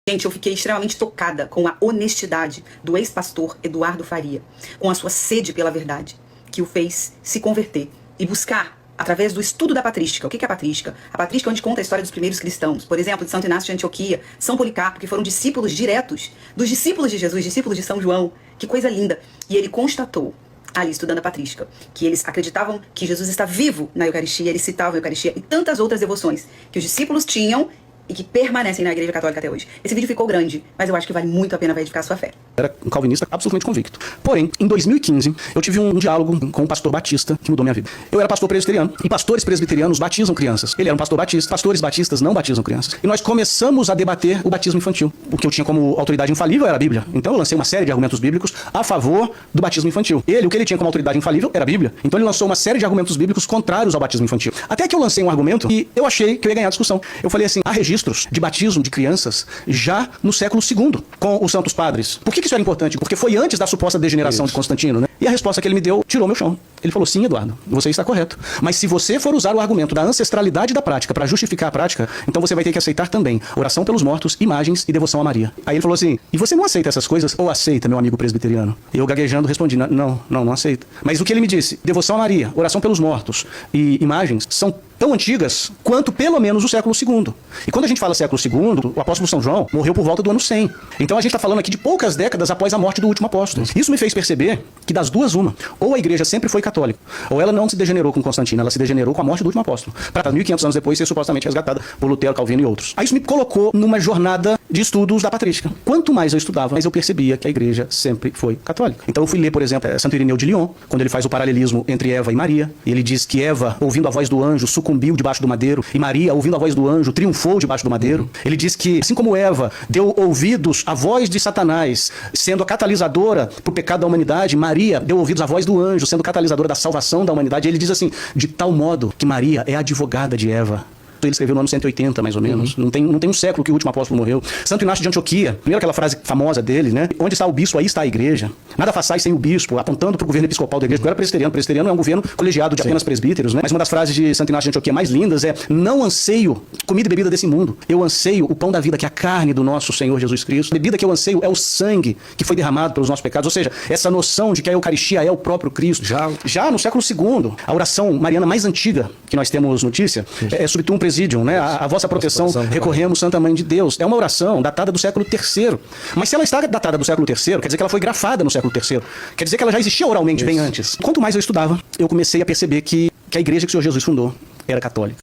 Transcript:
Gente, eu fiquei extremamente tocada com a honestidade do ex-pastor Eduardo Faria, com a sua sede pela verdade, que o fez se converter e buscar, através do estudo da patrística. O que é a patrística? A patrística é onde conta a história dos primeiros cristãos. Por exemplo, de Santo Inácio de Antioquia, São Policarpo, que foram discípulos diretos dos discípulos de Jesus, discípulos de São João. Que coisa linda! E ele constatou, ali estudando a patrística, que eles acreditavam que Jesus está vivo na Eucaristia, eles citavam a Eucaristia e tantas outras devoções que os discípulos tinham e que permanecem na Igreja Católica até hoje. Esse vídeo ficou grande, mas eu acho que vale muito a pena para edificar a sua fé. Era um calvinista absolutamente convicto. Porém, em 2015, eu tive um diálogo com um pastor batista que mudou minha vida. Eu era pastor presbiteriano e pastores presbiterianos batizam crianças. Ele era um pastor batista, pastores batistas não batizam crianças. E nós começamos a debater o batismo infantil. O que eu tinha como autoridade infalível era a Bíblia. Então eu lancei uma série de argumentos bíblicos a favor do batismo infantil. O que ele tinha como autoridade infalível era a Bíblia. Então ele lançou uma série de argumentos bíblicos contrários ao batismo infantil. Até que eu lancei um argumento e eu achei que eu ia ganhar a discussão. Eu falei assim, há registros de batismo de crianças já no século II, com os santos padres. Por que isso era importante? Porque foi antes da suposta degeneração de Constantino, né? E a resposta que ele me deu tirou meu chão. Ele falou, sim, Eduardo, você está correto. Mas se você for usar o argumento da ancestralidade da prática para justificar a prática, então você vai ter que aceitar também oração pelos mortos, imagens e devoção a Maria. Aí ele falou assim, e você não aceita essas coisas? Ou aceita, meu amigo presbiteriano? E eu gaguejando respondi, não aceito. Mas o que ele me disse? Devoção a Maria, oração pelos mortos e imagens são tão antigas quanto pelo menos o século II. E quando a gente fala século II, o apóstolo São João morreu por volta do ano 100. Então a gente está falando aqui de poucas décadas após a morte do último apóstolo. Isso me fez perceber que das duas uma, ou a igreja sempre foi católica, ou ela não se degenerou com Constantino, ela se degenerou com a morte do último apóstolo, para 1500 anos depois ser supostamente resgatada por Lutero, Calvino e outros. Aí isso me colocou numa jornada de estudos da patrística. Quanto mais eu estudava, mais eu percebia que a igreja sempre foi católica. Então eu fui ler, por exemplo, Santo Irineu de Lyon, quando ele faz o paralelismo entre Eva e Maria, e ele diz que Eva, ouvindo a voz do anjo, sucumbiu debaixo do madeiro, e Maria, ouvindo a voz do anjo, triunfou debaixo do madeiro. Ele diz que, assim como Eva deu ouvidos à voz de Satanás, sendo a catalisadora para o pecado da humanidade, Maria deu ouvidos à voz do anjo, sendo catalisadora da salvação da humanidade. Ele diz assim, de tal modo que Maria é a advogada de Eva. Ele escreveu no ano 180, mais ou menos. Não tem um século que o último apóstolo morreu. Santo Inácio de Antioquia, primeiro aquela frase famosa dele, né? Onde está o bispo, aí está a igreja. Nada façais sem o bispo, apontando para o governo episcopal da igreja, porque eu era presbiteriano. Presbiteriano é um governo colegiado de apenas presbíteros, né? Mas uma das frases de Santo Inácio de Antioquia mais lindas é, não anseio comida e bebida desse mundo. Eu anseio o pão da vida, que é a carne do nosso Senhor Jesus Cristo. A bebida que eu anseio é o sangue que foi derramado pelos nossos pecados. Ou seja, essa noção de que a Eucaristia é o próprio Cristo. Já no século II, a oração mariana mais antiga que nós temos notícia é Subtum Presidium, né? A vossa proteção recorremos, Santa Mãe de Deus. É uma oração datada do século III. Mas se ela está datada do século III, quer dizer que ela foi grafada no século III. Quer dizer que ela já existia oralmente bem antes. Quanto mais eu estudava, eu comecei a perceber que a igreja que o Senhor Jesus fundou era católica.